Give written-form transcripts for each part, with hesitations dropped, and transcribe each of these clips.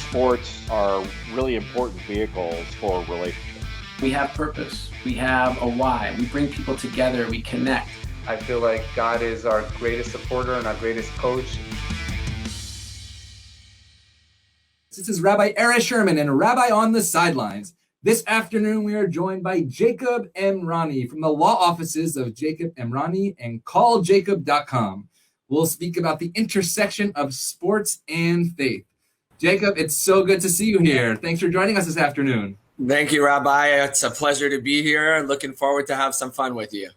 sports are really important vehicles for relationships. We have purpose. We have a why. We bring people together. We connect. I feel like God is our greatest supporter and our greatest coach. This is Rabbi Era Sherman and Rabbi on the Sidelines. This afternoon, we are joined by Jacob Emrani from the law offices of Jacob Emrani and calljacob.com. We'll speak about the intersection of sports and faith. Jacob, it's so good to see you here. Thanks for joining us this afternoon. Thank you, Rabbi. It's a pleasure to be here. Looking forward to have some fun with you.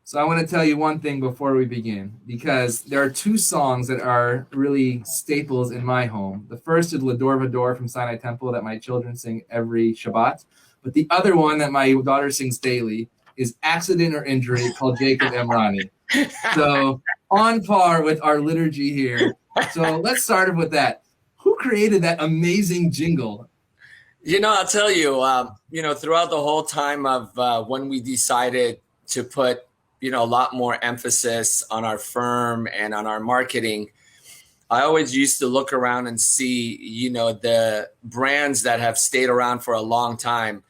So I want to tell you one thing before we begin, because there are two songs that are really staples in my home. The first is L'Ador Vador from Sinai Temple that my children sing every Shabbat. But the other one that my daughter sings daily is Accident or Injury called Jacob Emrani. So on par with our liturgy here. So let's start with that. Who created that amazing jingle? I'll tell you, throughout the whole time of when we decided to put a lot more emphasis on our firm and on our marketing, I always used to look around and see, the brands that have stayed around for a long time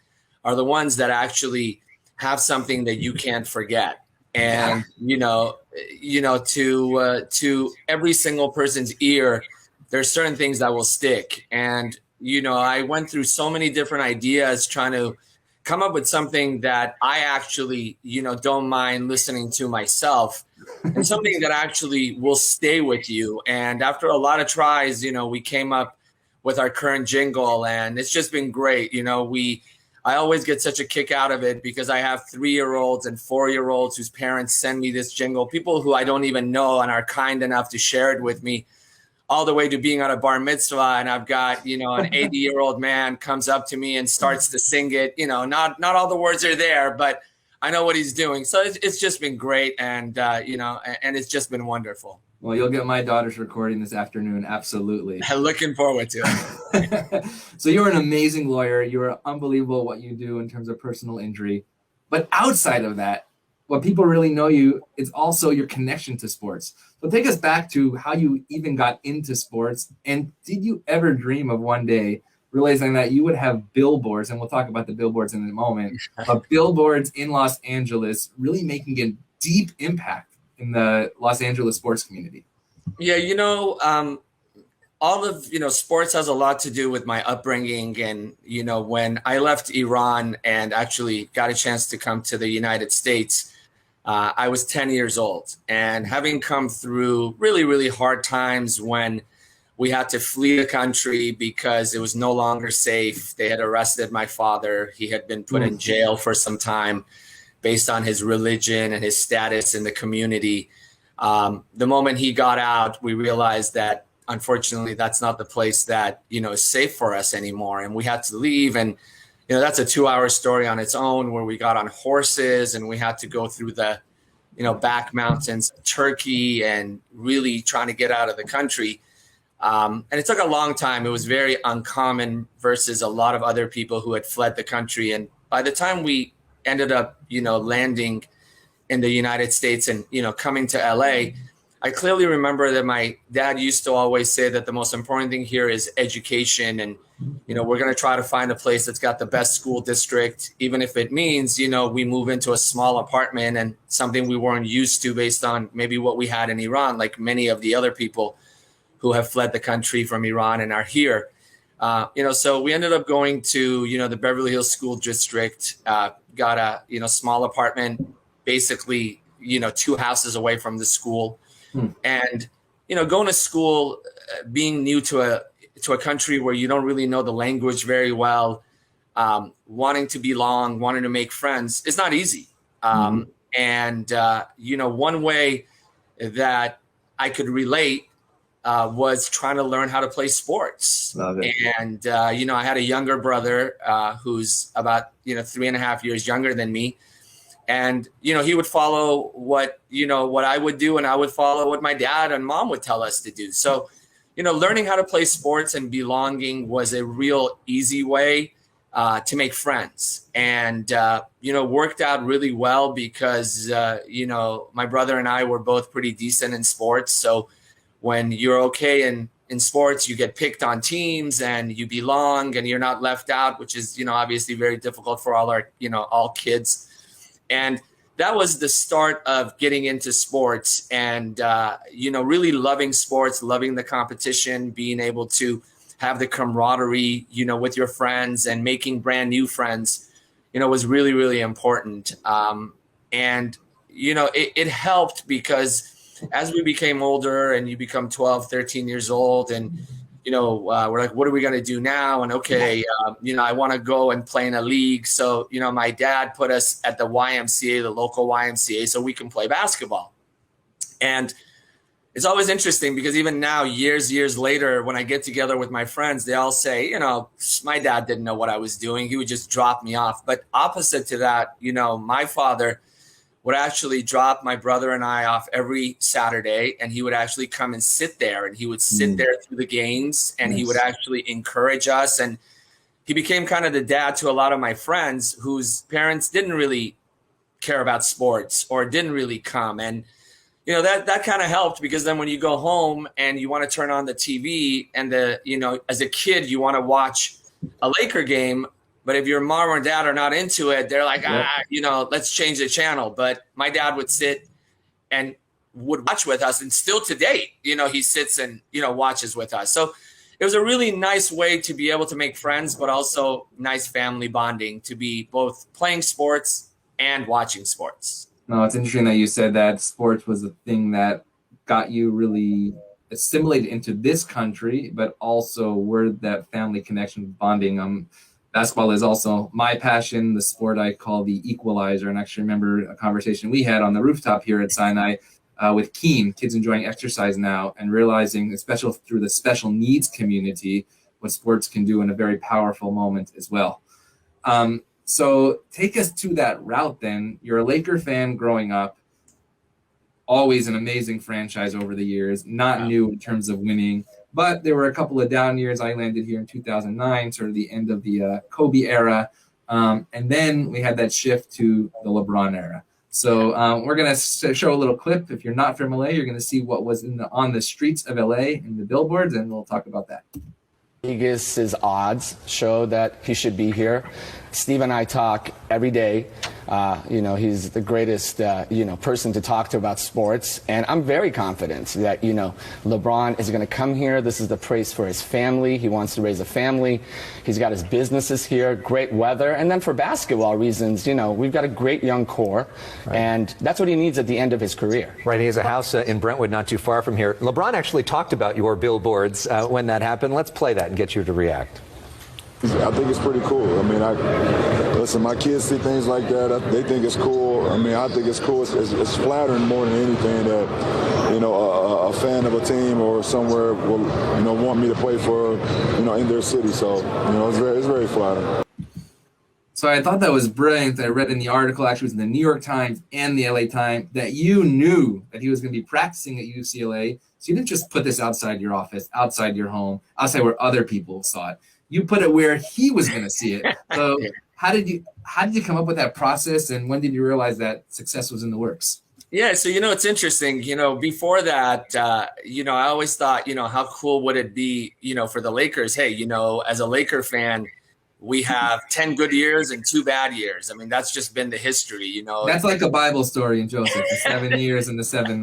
are the ones that actually have something that you can't forget. And, to every single person's ear, there's certain things that will stick. And, I went through so many different ideas trying to come up with something that I actually, don't mind listening to myself and something that actually will stay with you. And after a lot of tries, we came up with our current jingle, and it's just been great. I always get such a kick out of it because I have 3-year-olds and 4-year-olds whose parents send me this jingle, people who I don't even know and are kind enough to share it with me, all the way to being at a bar mitzvah. And I've got, an 80-year-old man comes up to me and starts to sing it. Not all the words are there, but I know what he's doing. So it's just been great. And, and it's just been wonderful. Well, you'll get my daughter's recording this afternoon. Absolutely. I'm looking forward to it. So you're an amazing lawyer. You're unbelievable what you do in terms of personal injury. But outside of that, what people really know you is also your connection to sports. So take us back to how you even got into sports. And did you ever dream of one day realizing that you would have billboards, and we'll talk about the billboards in a moment, but billboards in Los Angeles really making a deep impact in the Los Angeles sports community? Yeah, all of, sports has a lot to do with my upbringing. And, when I left Iran and actually got a chance to come to the United States, I was 10 years old, and having come through really, really hard times when we had to flee the country because it was no longer safe. They had arrested my father. He had been put in jail for some time based on his religion and his status in the community. The moment he got out, we realized that, unfortunately, that's not the place that, is safe for us anymore. And we had to leave. And that's a 2-hour story on its own, where we got on horses and we had to go through the, back mountains of Turkey and really trying to get out of the country. And it took a long time. It was very uncommon versus a lot of other people who had fled the country. And by the time we ended up, landing in the United States and, coming to LA, I clearly remember that my dad used to always say that the most important thing here is education. And, we're going to try to find a place that's got the best school district, even if it means, we move into a small apartment and something we weren't used to based on maybe what we had in Iran, like many of the other people who have fled the country from Iran and are here. So we ended up going to, the Beverly Hills School District, got a, small apartment, basically, 2 houses away from the school. And, going to school, being new to a country where you don't really know the language very well, wanting to belong, wanting to make friends is not easy. And, one way that I could relate was trying to learn how to play sports. Love it. And, I had a younger brother who's about, 3.5 years younger than me. And, he would follow what I would do, and I would follow what my dad and mom would tell us to do. So, learning how to play sports and belonging was a real easy way to make friends, and, worked out really well because, my brother and I were both pretty decent in sports. So when you're okay in in sports, you get picked on teams and you belong and you're not left out, which is, obviously very difficult for all our, all kids. And that was the start of getting into sports and, really loving sports, loving the competition, being able to have the camaraderie, with your friends and making brand new friends, was really, really important. And, it helped because as we became older and you become 12, 13 years old and, we're like, what are we going to do now? And okay, I want to go and play in a league. So, my dad put us at the YMCA, the local YMCA, so we can play basketball. And it's always interesting because even now, years later, when I get together with my friends, they all say, my dad didn't know what I was doing. He would just drop me off. But opposite to that, my father would actually drop my brother and I off every Saturday, and he would actually come and sit there, and he would sit there through the games, and he would actually encourage us. And he became kind of the dad to a lot of my friends whose parents didn't really care about sports or didn't really come. And, that kind of helped because then when you go home and you want to turn on the TV and as a kid, you want to watch a Laker game, but if your mom or dad are not into it, they're like, let's change the channel. But my dad would sit and would watch with us. And still to date, he sits and, watches with us. So it was a really nice way to be able to make friends, but also nice family bonding to be both playing sports and watching sports. No, it's interesting that you said that sports was the thing that got you really assimilated into this country, but also where that family connection bonding. Basketball is also my passion, the sport I call the equalizer. And I actually remember a conversation we had on the rooftop here at Sinai with Keen, kids enjoying exercise now, and realizing, especially through the special needs community, what sports can do in a very powerful moment as well. So take us to that route then. You're a Laker fan growing up, always an amazing franchise over the years, not new in terms of winning. But there were a couple of down years. I landed here in 2009, sort of the end of the Kobe era. And then we had that shift to the LeBron era. So we're going to show a little clip. If you're not from LA, you're going to see what was on the streets of LA in the billboards, and we'll talk about that. Vegas's odds show that he should be here. Steve and I talk every day. He's the greatest, person to talk to about sports. And I'm very confident that, LeBron is going to come here. This is the place for his family. He wants to raise a family. He's got his businesses here, great weather. And then for basketball reasons, we've got a great young core. Right. And that's what he needs at the end of his career. Right. He has a house in Brentwood, not too far from here. LeBron actually talked about your billboards when that happened. Let's play that and get you to react. I think it's pretty cool. I mean, listen, my kids see things like that. They think it's cool. I mean, I think it's cool. It's flattering more than anything that, a fan of a team or somewhere will, want me to play for, in their city. So, it's very flattering. So I thought that was brilliant. I read in the article, actually it was in the New York Times and the LA Times, that you knew that he was going to be practicing at UCLA. So you didn't just put this outside your office, outside your home, outside where other people saw it. You put it where he was going to see it. So how did you come up with that process, and when did you realize that success was in the works? Yeah, so it's interesting. Before that, I always thought, how cool would it be, for the Lakers? Hey, as a Laker fan, we have 10 good years and 2 bad years. I mean, that's just been the history, That's like a Bible story in Joseph, the 7 years and the 7,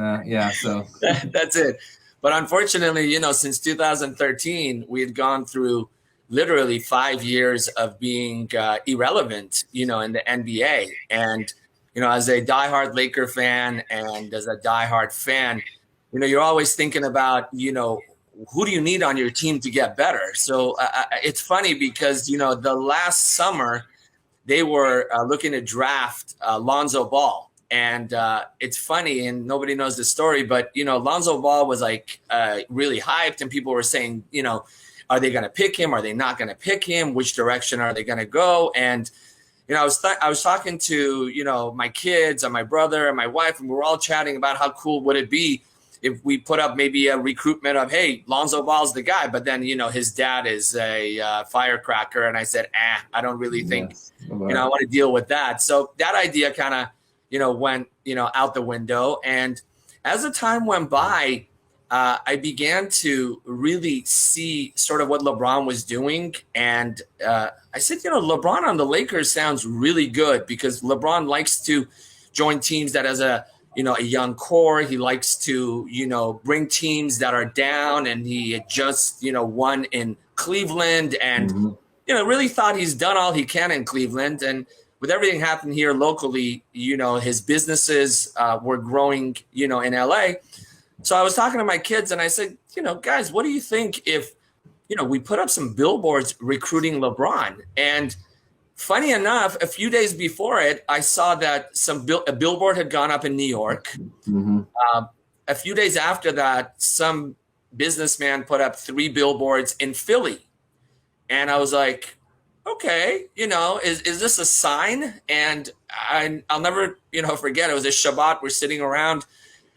so. That's it. But unfortunately, since 2013, we had gone through literally 5 years of being irrelevant, in the NBA. And, as a diehard Laker fan and as a diehard fan, you're always thinking about, who do you need on your team to get better? So it's funny because, the last summer they were looking to draft Lonzo Ball. And it's funny, and nobody knows the story, but, Lonzo Ball was like really hyped, and people were saying, are they going to pick him? Are they not going to pick him? Which direction are they going to go? And, I was talking to, my kids and my brother and my wife, and we were all chatting about how cool would it be if we put up maybe a recruitment of, hey, Lonzo Ball's the guy. But then, his dad is a firecracker. And I said, I don't really think, I want to deal with that. So that idea kind of, went, out the window. And as the time went by, I began to really see sort of what LeBron was doing. And I said, LeBron on the Lakers sounds really good, because LeBron likes to join teams that has a young core. He likes to, bring teams that are down, and he had just, won in Cleveland, and, really thought he's done all he can in Cleveland. And with everything happening here locally, his businesses were growing, in LA. So I was talking to my kids and I said, guys, what do you think if, we put up some billboards recruiting LeBron? And funny enough, a few days before it, I saw that a billboard had gone up in New York. A few days after that, some businessman put up 3 billboards in Philly. And I was like, okay, is this a sign? And I'll never, forget, it was a Shabbat. We're sitting around.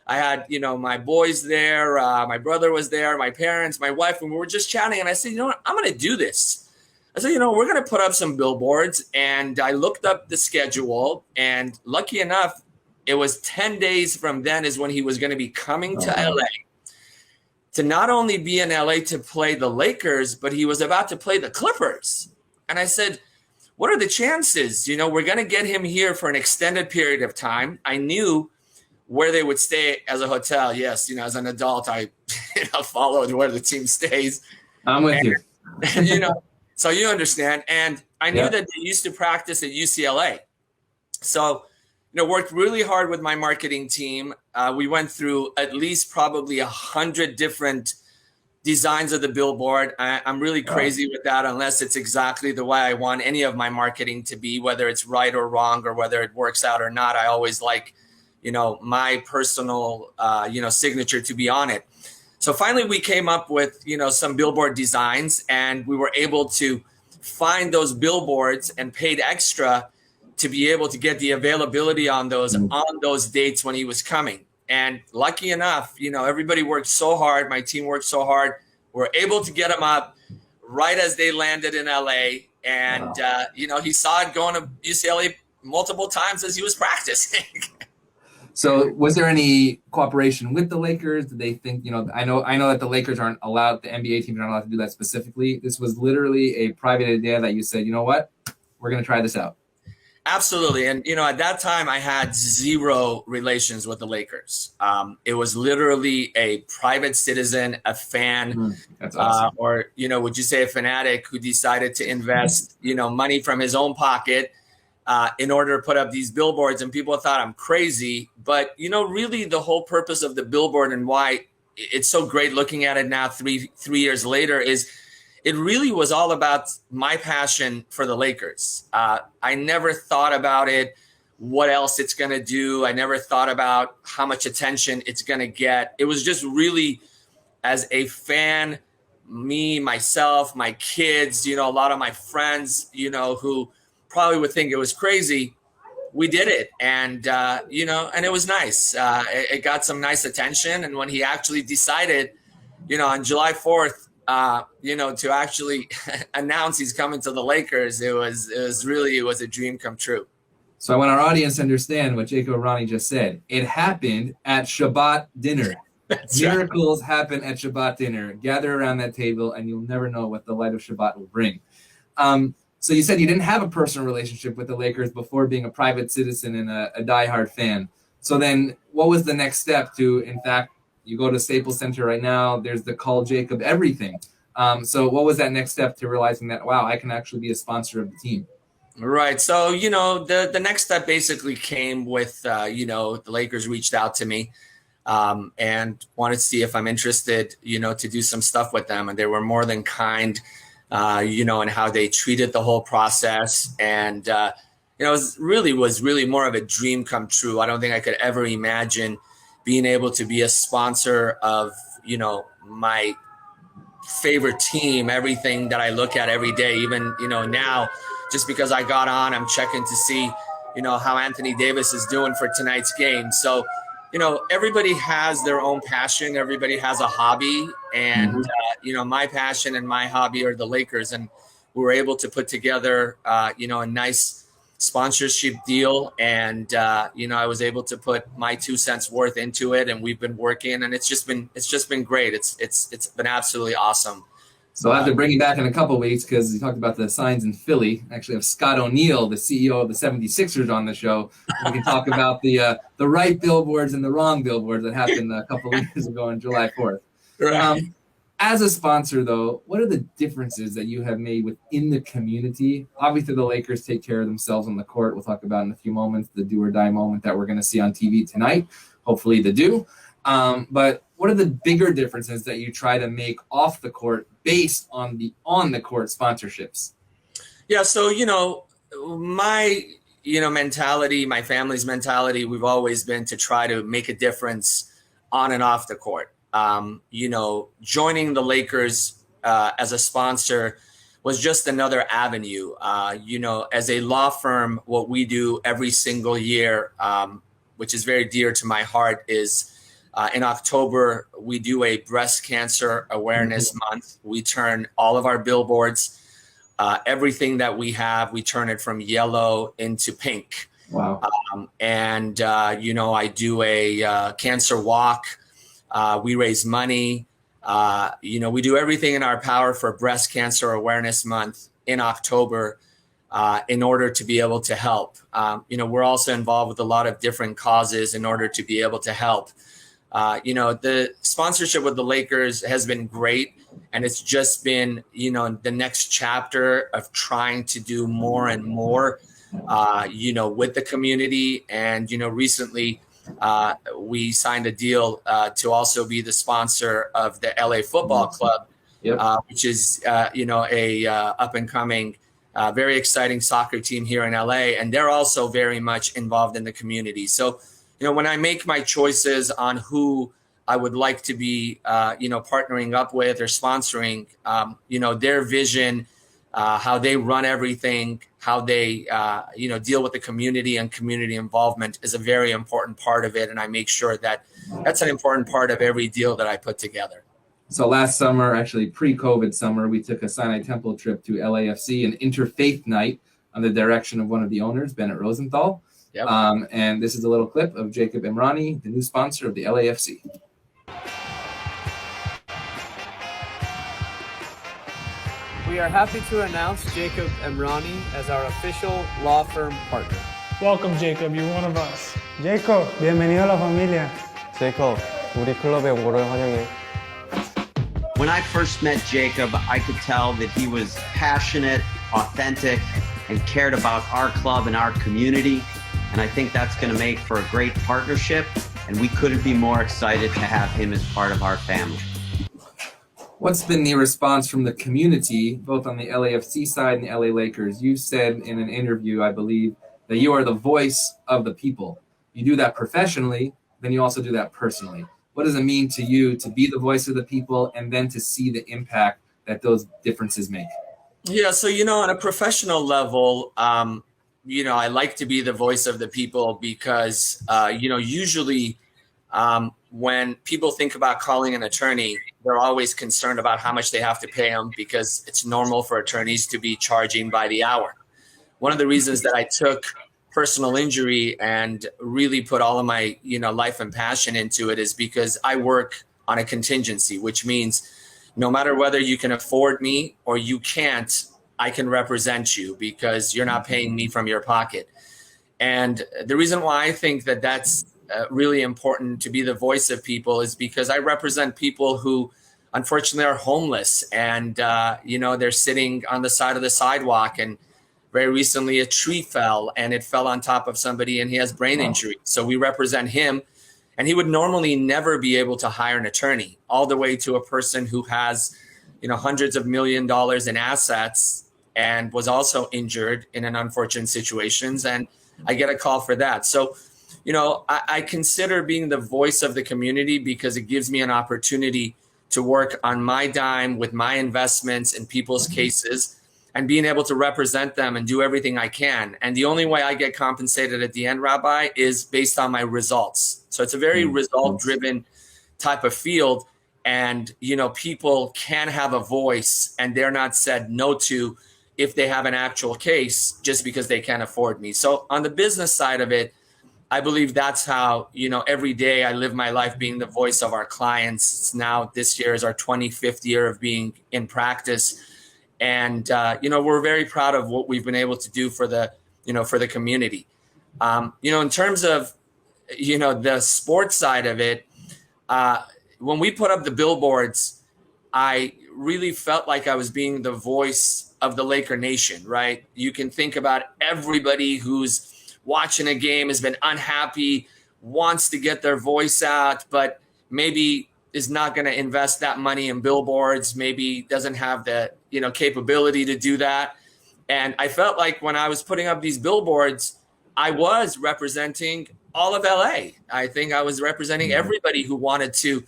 I had, my boys there, my brother was there, my parents, my wife, and we were just chatting. And I said, what, I'm going to do this. I said, we're going to put up some billboards. And I looked up the schedule, and lucky enough, it was 10 days from then is when he was going to be coming to LA to not only be in LA to play the Lakers, but he was about to play the Clippers. And I said, what are the chances? We're going to get him here for an extended period of time. I knew where they would stay as a hotel. Yes, as an adult, I followed where the team stays. I'm with you. So you understand. And I knew that they used to practice at UCLA. So, worked really hard with my marketing team. We went through at least probably 100 different designs of the billboard. I'm really crazy with that, unless it's exactly the way I want any of my marketing to be, whether it's right or wrong, or whether it works out or not. I always like, my personal, signature to be on it. So finally we came up with, some billboard designs, and we were able to find those billboards and paid extra to be able to get the availability on those dates when he was coming. And lucky enough, everybody worked so hard. My team worked so hard. We're able to get him up right as they landed in LA. And, he saw it going to UCLA multiple times as he was practicing. So was there any cooperation with the Lakers? Did they think, I know that the Lakers aren't allowed, the NBA teams aren't allowed to do that specifically. This was literally a private idea that you said, you know what, we're going to try this out. Absolutely. And, at that time I had zero relations with the Lakers. It was literally a private citizen, a fan, That's awesome. Or, would you say a fanatic who decided to invest, money from his own pocket in order to put up these billboards. And people thought I'm crazy. But, really the whole purpose of the billboard and why it's so great looking at it now, three years later, is it really was all about my passion for the Lakers. I never thought about it, what else it's going to do. I never thought about how much attention it's going to get. It was just really, as a fan, me, myself, my kids, a lot of my friends, who probably would think it was crazy. We did it. And, and it was nice. It got some nice attention. And when he actually decided, on July 4th, to actually announce he's coming to the Lakers, it was a dream come true. So I want our audience to understand what Jacob Emrani just said. It happened at Shabbat dinner. Miracles happen at Shabbat dinner. Gather around that table, and you'll never know what the light of Shabbat will bring. So you said you didn't have a personal relationship with the Lakers before being a private citizen and a diehard fan. So then what was the next step to, in fact, you go to Staples Center right now, there's the Call Jacob everything. So what was that next step to realizing that, wow, I can actually be a sponsor of the team? Right. So, the next step basically came with, the Lakers reached out to me and wanted to see if I'm interested, to do some stuff with them. And they were more than kind, in how they treated the whole process. And, it was really more of a dream come true. I don't think I could ever imagine being able to be a sponsor of, my favorite team, everything that I look at every day, even, now, just because I got on, I'm checking to see, how Anthony Davis is doing for tonight's game. So, everybody has their own passion. Everybody has a hobby. And, my passion and my hobby are the Lakers. And we were able to put together, a nice sponsorship deal, and I was able to put my 2 cents worth into it, and we've been working, and it's just been great. It's been absolutely awesome. So I'll have to bring you back in a couple weeks because you talked about the signs in Philly. Actually, have Scott O'Neill, the CEO of the 76ers, on the show. We can talk about the right billboards and the wrong billboards that happened a couple of years ago on July 4th. Right. As a sponsor, though, what are the differences that you have made within the community? Obviously, the Lakers take care of themselves on the court. We'll talk about in a few moments the do or die moment that we're going to see on TV tonight. Hopefully, the do. But what are the bigger differences that you try to make off the court based on the on-the-court sponsorships? Yeah, so, my, mentality, my family's mentality, we've always been to try to make a difference on and off the court. Joining the Lakers as a sponsor was just another avenue. As a law firm, what we do every single year, which is very dear to my heart, is in October, we do a breast cancer awareness month. We turn all of our billboards, everything that we have, we turn it from yellow into pink. Wow. I do a cancer walk. We raise money. We do everything in our power for Breast Cancer Awareness Month in October in order to be able to help. We're also involved with a lot of different causes in order to be able to help. The sponsorship with the Lakers has been great, and it's just been, the next chapter of trying to do more and more, with the community. And, recently we signed a deal to also be the sponsor of the LA Football Club, which is, a up and coming, very exciting soccer team here in LA. And they're also very much involved in the community. So, when I make my choices on who I would like to be, partnering up with or sponsoring, their vision, how they run everything, how they, deal with the community and community involvement is a very important part of it. And I make sure that that's an important part of every deal that I put together. So last summer, actually pre-COVID summer, we took a Sinai Temple trip to LAFC, an interfaith night under the direction of one of the owners, Bennett Rosenthal. Yep. And this is a little clip of Jacob Emrani, the new sponsor of the LAFC. We are happy to announce Jacob Emrani as our official law firm partner. Welcome, Jacob. You're one of us. Jacob, bienvenido a la familia. Jacob, 우리 클럽에 오고를 환영해. When I first met Jacob, I could tell that he was passionate, authentic, and cared about our club and our community. And I think that's going to make for a great partnership. And we couldn't be more excited to have him as part of our family. What's been the response from the community, both on the LAFC side and the LA Lakers? You said in an interview, I believe, that you are the voice of the people. You do that professionally, then you also do that personally. What does it mean to you to be the voice of the people and then to see the impact that those differences make? Yeah, so, on a professional level, I like to be the voice of the people because, usually when people think about calling an attorney, they're always concerned about how much they have to pay them because it's normal for attorneys to be charging by the hour. One of the reasons that I took personal injury and really put all of my, life and passion into it is because I work on a contingency, which means no matter whether you can afford me or you can't, I can represent you because you're not paying me from your pocket. And the reason why I think that that's really important to be the voice of people is because I represent people who unfortunately are homeless and, they're sitting on the side of the sidewalk, and very recently a tree fell and it fell on top of somebody and he has brain injury. So we represent him, and he would normally never be able to hire an attorney, all the way to a person who has, hundreds of $millions in assets and was also injured in an unfortunate situations. And I get a call for that. So, I consider being the voice of the community because it gives me an opportunity to work on my dime with my investments in people's cases and being able to represent them and do everything I can. And the only way I get compensated at the end, Rabbi, is based on my results. So it's a very result-driven type of field. And, people can have a voice and they're not said no to, if they have an actual case just because they can't afford me. So on the business side of it, I believe that's how, every day I live my life being the voice of our clients. It's now, this year is our 25th year of being in practice. And, we're very proud of what we've been able to do for the community. In terms of, the sports side of it, when we put up the billboards, I really felt like I was being the voice of the Laker Nation, right? You can think about everybody who's watching a game, has been unhappy, wants to get their voice out, but maybe is not going to invest that money in billboards, maybe doesn't have the, capability to do that. And I felt like when I was putting up these billboards, I was representing all of LA. I think I was representing everybody who wanted to,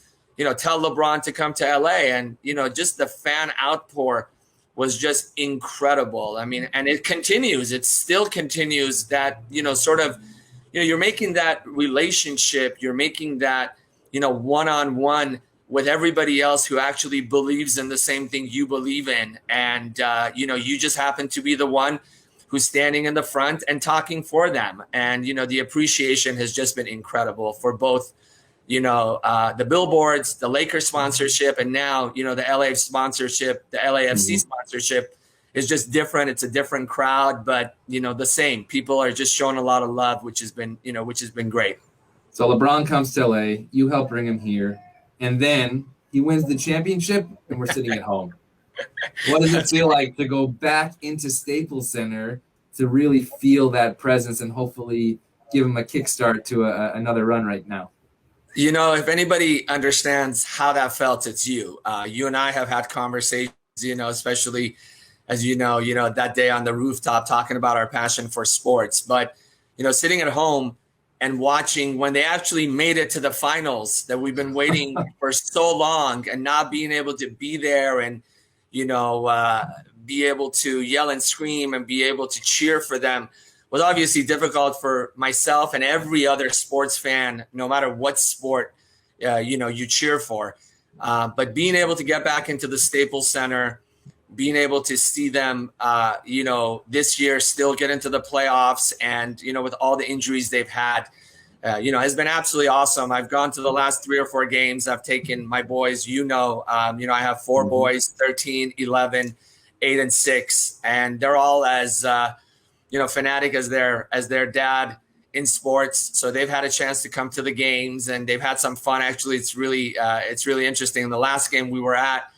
tell LeBron to come to LA. And, just the fan outpour was just incredible. I mean, and it continues. It still continues that, you're making that relationship. You're making that, one-on-one with everybody else who actually believes in the same thing you believe in. And, you just happen to be the one who's standing in the front and talking for them. And, the appreciation has just been incredible for both, the billboards, the Lakers sponsorship, and now, the LA sponsorship, the LAFC sponsorship is just different. It's a different crowd, but, the same. People are just showing a lot of love, which has been great. So LeBron comes to LA, you help bring him here, and then he wins the championship, and we're sitting at home. What does it feel like to go back into Staples Center to really feel that presence and hopefully give him a kickstart to another run right now? If anybody understands how that felt, it's you. You and I have had conversations, especially as that day on the rooftop talking about our passion for sports. But, sitting at home and watching when they actually made it to the finals that we've been waiting for so long and not being able to be there and, be able to yell and scream and be able to cheer for them was obviously difficult for myself and every other sports fan, no matter what sport, you cheer for. But being able to get back into the Staples Center, being able to see them, this year still get into the playoffs and, with all the injuries they've had, has been absolutely awesome. I've gone to the last 3 or 4 games. I've taken my boys, I have 4 boys, 13, 11, 8, and 6, and they're all as, fanatic as their dad in sports. So they've had a chance to come to the games and they've had some fun. Actually, it's really interesting. The last game we were at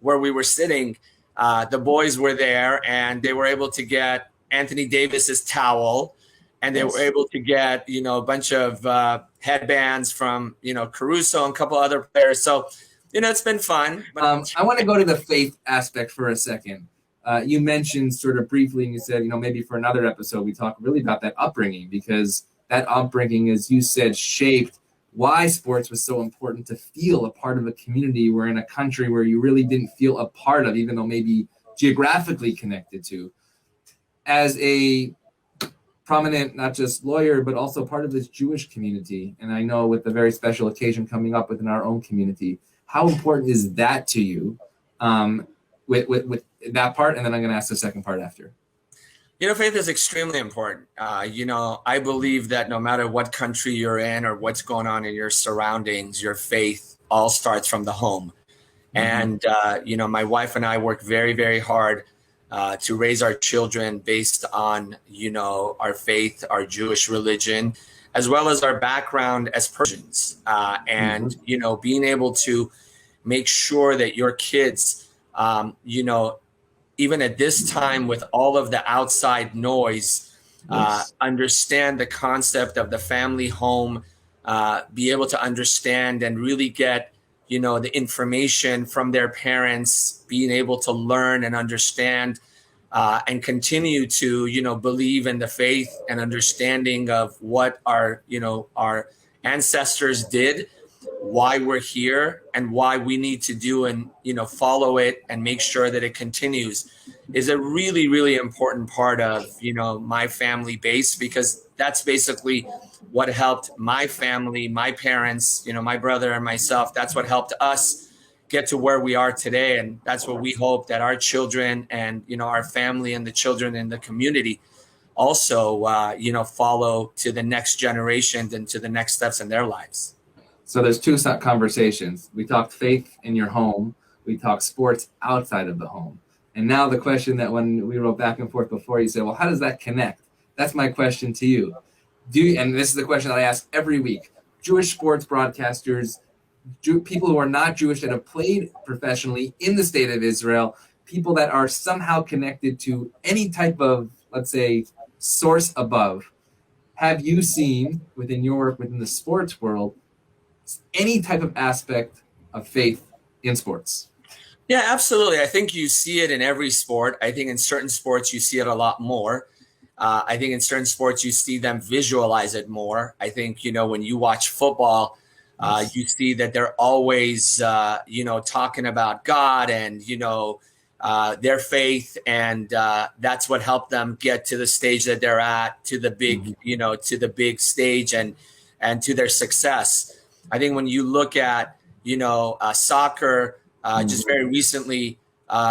where we were sitting, the boys were there and they were able to get Anthony Davis's towel and they were able to get, a bunch of headbands from, Caruso and a couple other players. So, it's been fun. But I want to go to the faith aspect for a second. You mentioned sort of briefly, and you said, maybe for another episode, we talk really about that upbringing because that upbringing, as you said, shaped why sports was so important to feel a part of a community. We're in a country where you really didn't feel a part of, even though maybe geographically connected to. As a prominent, not just lawyer, but also part of this Jewish community, and I know with the very special occasion coming up within our own community, how important is that to you with that part? And then I'm going to ask the second part after. Faith is extremely important. I believe that no matter what country you're in or what's going on in your surroundings, your faith all starts from the home. And, my wife and I work very, very hard to raise our children based on, our faith, our Jewish religion, as well as our background as Persians. Being able to make sure that your kids, even at this time with all of the outside noise, understand the concept of the family home, be able to understand and really get, the information from their parents, being able to learn and understand and continue to, believe in the faith and understanding of what our ancestors did, why we're here and why we need to do and, follow it and make sure that it continues is a really, really important part of, my family base, because that's basically what helped my family, my parents, my brother and myself. That's what helped us get to where we are today. And that's what we hope that our children and, our family and the children in the community also, follow to the next generation and to the next steps in their lives. So there's two conversations. We talked faith in your home. We talked sports outside of the home. And now the question that when we wrote back and forth before, you said, well, how does that connect? That's my question to you. And this is the question that I ask every week. Jewish sports broadcasters, people who are not Jewish that have played professionally in the state of Israel, people that are somehow connected to any type of, let's say, source above. Have you seen within your work within the sports world any type of aspect of faith in sports? Yeah, absolutely. I think you see it in every sport. I think in certain sports you see it a lot more. I think in certain sports you see them visualize it more. I think, when you watch football, you see that they're always, talking about God and, their faith. And that's what helped them get to the stage that they're at, to the big, to the big stage and to their success. I think when you look at, soccer, just very recently,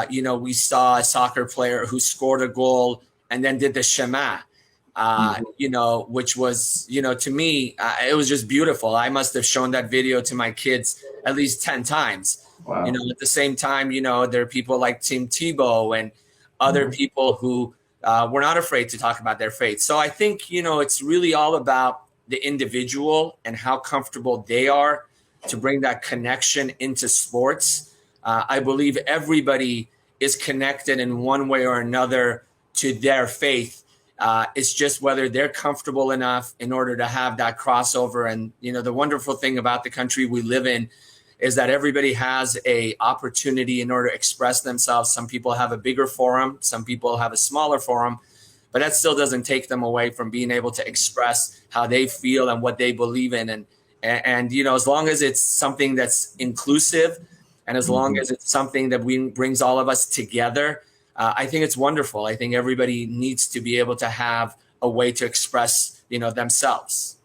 we saw a soccer player who scored a goal and then did the Shema, which was, to me, it was just beautiful. I must have shown that video to my kids at least 10 times. Wow. At the same time, there are people like Tim Tebow and other people who were not afraid to talk about their faith. So I think, it's really all about the individual and how comfortable they are to bring that connection into sports. I believe everybody is connected in one way or another to their faith. It's just whether they're comfortable enough in order to have that crossover. And, the wonderful thing about the country we live in is that everybody has a opportunity in order to express themselves. Some people have a bigger forum, some people have a smaller forum, but that still doesn't take them away from being able to express how they feel and what they believe in. And as long as it's something that's inclusive and as long as it's something that brings all of us together, I think it's wonderful. I think everybody needs to be able to have a way to express, themselves.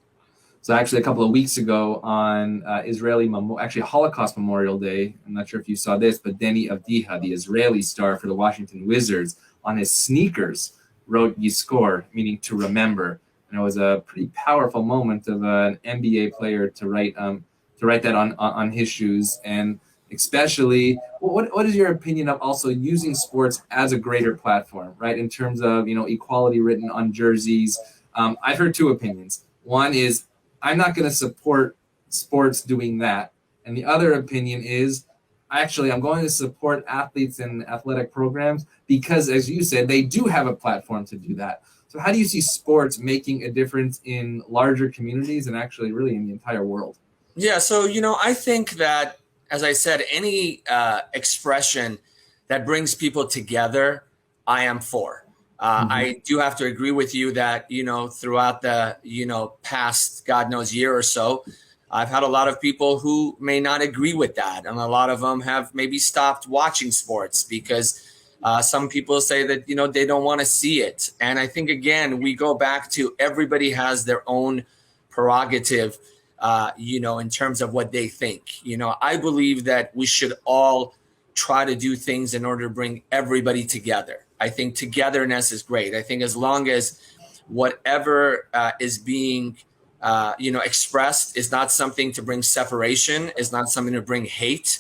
So actually a couple of weeks ago on Holocaust Memorial Day, I'm not sure if you saw this, but Deni Avdiha, the Israeli star for the Washington Wizards, on his sneakers wrote Yizkor, meaning to remember. And it was a pretty powerful moment of an NBA player to write that on his shoes. And especially, what is your opinion of also using sports as a greater platform, right? In terms of, equality written on jerseys. I've heard two opinions. One is, I'm not going to support sports doing that. And the other opinion is, actually, I'm going to support athletes and athletic programs because, as you said, they do have a platform to do that. So how do you see sports making a difference in larger communities and actually really in the entire world? Yeah, so, I think that, as I said, any expression that brings people together, I am for. I do have to agree with you that, throughout the, past, God knows, year or so, I've had a lot of people who may not agree with that. And a lot of them have maybe stopped watching sports because some people say that, they don't want to see it. And I think, again, we go back to everybody has their own prerogative, in terms of what they think. I believe that we should all try to do things in order to bring everybody together. I think togetherness is great. I think as long as whatever is being, expressed is not something to bring separation, is not something to bring hate,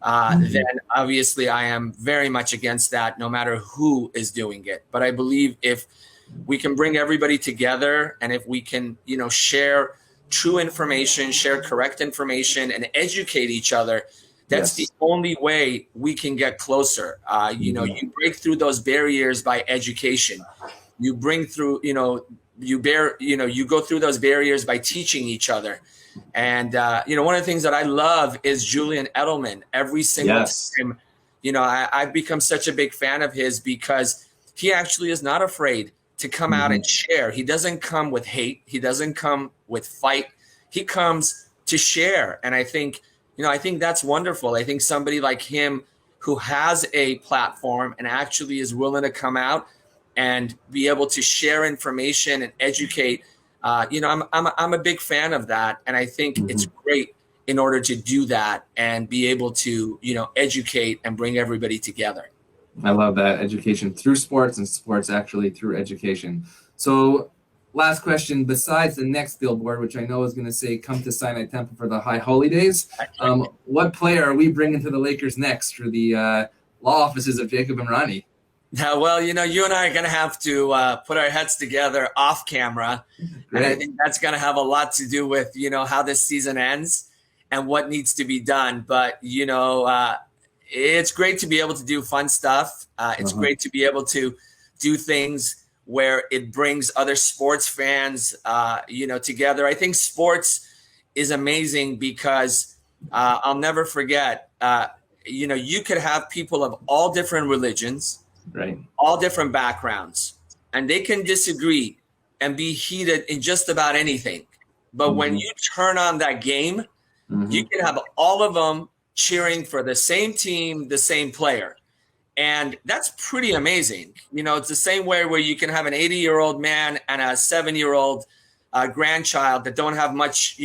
then obviously I am very much against that, no matter who is doing it. But I believe if we can bring everybody together and if we can, share true information, share correct information, and educate each other, that's the only way we can get closer. You break through those barriers by education. You bring through, you go through those barriers by teaching each other. And, one of the things that I love is Julian Edelman. Every single time, I've become such a big fan of his because he actually is not afraid to come out and share. He doesn't come with hate. He doesn't come with fight. He comes to share. And I think that's wonderful. I think somebody like him who has a platform and actually is willing to come out and be able to share information and educate, I'm a big fan of that. And I think it's great in order to do that and be able to, educate and bring everybody together. I love that. Education through sports and sports actually through education. So last question, besides the next billboard, which I know is going to say, come to Sinai Tampa for the high holidays, what player are we bringing to the Lakers next for the law offices of Jacob Emrani? Now, well, you and I are going to have to put our heads together off camera. Great. And I think that's going to have a lot to do with, how this season ends and what needs to be done. But, it's great to be able to do fun stuff. It's great to be able to do things where it brings other sports fans, together. I think sports is amazing because I'll never forget, you could have people of all different religions, right, all different backgrounds, and they can disagree and be heated in just about anything. But when you turn on that game, you can have all of them cheering for the same team, the same player. And that's pretty amazing. It's the same way where you can have an 80-year-old man and a 7-year-old grandchild that don't have much,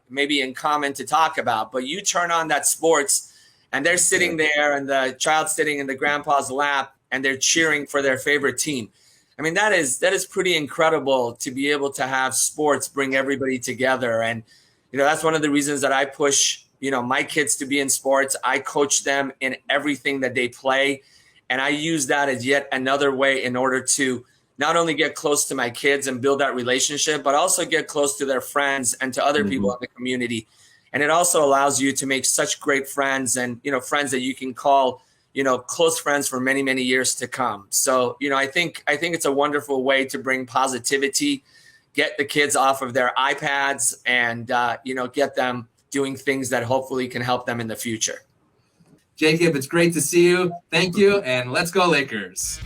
maybe in common to talk about. But you turn on that sports and they're sitting there and the child's sitting in the grandpa's lap and they're cheering for their favorite team. I mean, that is pretty incredible to be able to have sports bring everybody together. And, that's one of the reasons that I push my kids to be in sports. I coach them in everything that they play. And I use that as yet another way in order to not only get close to my kids and build that relationship, but also get close to their friends and to other people in the community. And it also allows you to make such great friends and, friends that you can call, close friends for many, many years to come. So, I think it's a wonderful way to bring positivity, get the kids off of their iPads and, get them doing things that hopefully can help them in the future. Jacob, it's great to see you. Thank you. And let's go Lakers.